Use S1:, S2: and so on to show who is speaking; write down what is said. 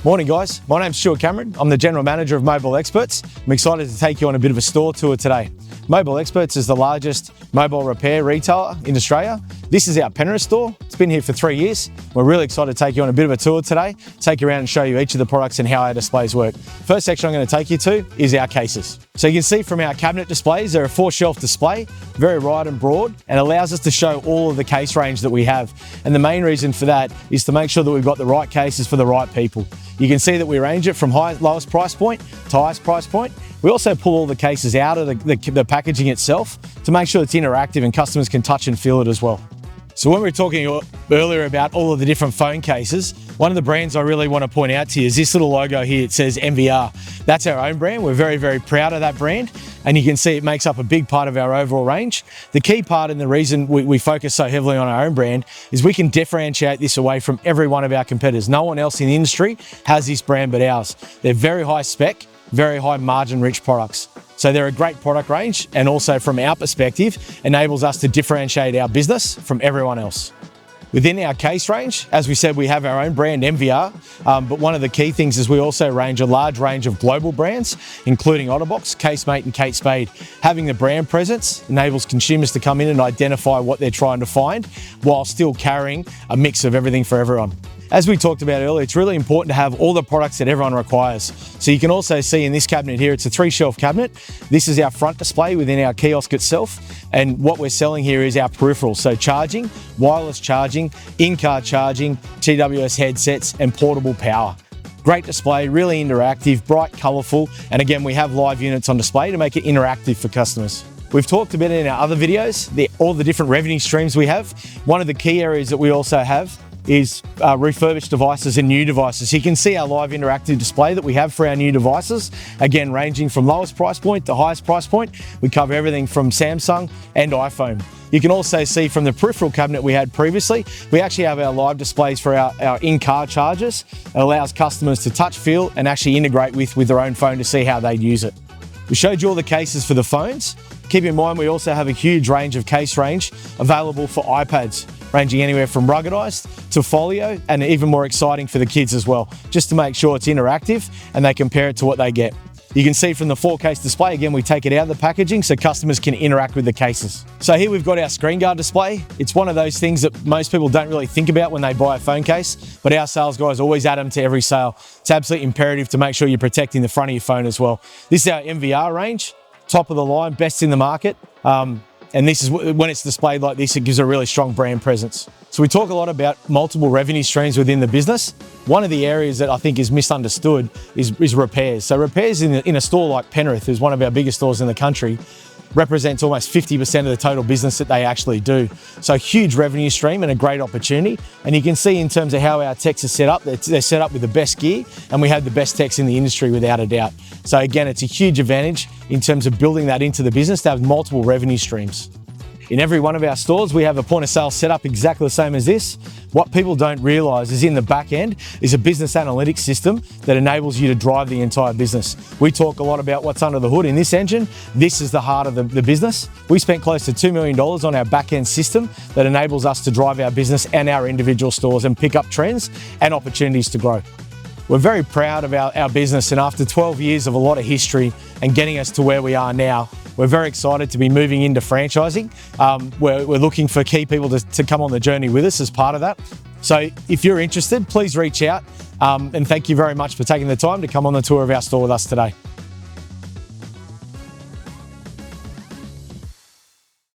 S1: Morning guys, my name's Stuart Cameron. I'm the General Manager of Mobile Experts. I'm excited to take you on a bit of a store tour today. Mobile Experts is the largest mobile repair retailer in Australia. This is our Penrith store. It's been here for 3 years. We're really excited to take you on a bit of a tour today, take you around and show you each of the products and how our displays work. First section I'm going to take you to is our cases. So you can see from our cabinet displays, they're a 4-shelf display, very wide and broad, and allows us to show all of the case range that we have. And the main reason for that is to make sure that we've got the right cases for the right people. You can see that we range it from lowest price point to highest price point. We also pull all the cases out of the packaging itself to make sure it's interactive and customers can touch and feel it as well. So when we were talking earlier about all of the different phone cases, one of the brands I really want to point out to you is this little logo here. It says MVR. That's our own brand. We're very, very proud of that brand. And you can see it makes up a big part of our overall range. The key part and the reason we focus so heavily on our own brand is we can differentiate this away from every one of our competitors. No one else in the industry has this brand but ours. They're very high spec, very high margin rich products. So they're a great product range, and also from our perspective, enables us to differentiate our business from everyone else. Within our case range, as we said, we have our own brand, MVR, but one of the key things is we also range a large range of global brands, including Otterbox, Casemate and Kate Spade. Having the brand presence enables consumers to come in and identify what they're trying to find, while still carrying a mix of everything for everyone. As we talked about earlier, it's really important to have all the products that everyone requires. So you can also see in this cabinet here, it's a 3-shelf cabinet. This is our front display within our kiosk itself. And what we're selling here is our peripherals. So charging, wireless charging, in-car charging, TWS headsets, and portable power. Great display, really interactive, bright, colourful. And again, we have live units on display to make it interactive for customers. We've talked a bit in our other videos, all the different revenue streams we have. One of the key areas that we also have is refurbished devices and new devices. So you can see our live interactive display that we have for our new devices. Again, ranging from lowest price point to highest price point. We cover everything from Samsung and iPhone. You can also see from the peripheral cabinet we had previously, we actually have our live displays for our in-car chargers. It allows customers to touch, feel, and actually integrate with their own phone to see how they'd use it. We showed you all the cases for the phones. Keep in mind, we also have a huge range of case range available for iPads, ranging anywhere from ruggedized to folio, and even more exciting for the kids as well, just to make sure it's interactive and they compare it to what they get. You can see from the 4-case display, again, we take it out of the packaging so customers can interact with the cases. So here we've got our screen guard display. It's one of those things that most people don't really think about when they buy a phone case, but our sales guys always add them to every sale. It's absolutely imperative to make sure you're protecting the front of your phone as well. This is our MVR range, top of the line, best in the market. And this is when it's displayed like this, it gives a really strong brand presence. So we talk a lot about multiple revenue streams within the business. One of the areas that I think is misunderstood is repairs. So repairs in a store like Penrith, who's one of our biggest stores in the country, represents almost 50% of the total business that they actually do. So a huge revenue stream and a great opportunity. And you can see in terms of how our techs are set up, they're set up with the best gear, and we have the best techs in the industry without a doubt. So again, it's a huge advantage in terms of building that into the business to have multiple revenue streams. In every one of our stores, we have a point of sale set up exactly the same as this. What people don't realise is in the back end is a business analytics system that enables you to drive the entire business. We talk a lot about what's under the hood in this engine. This is the heart of the business. We spent close to $2 million on our back end system that enables us to drive our business and our individual stores and pick up trends and opportunities to grow. We're very proud of our business, and after 12 years of a lot of history and getting us to where we are now, we're very excited to be moving into franchising. We're looking for key people to come on the journey with us as part of that. So if you're interested, please reach out, and thank you very much for taking the time to come on the tour of our store with us today.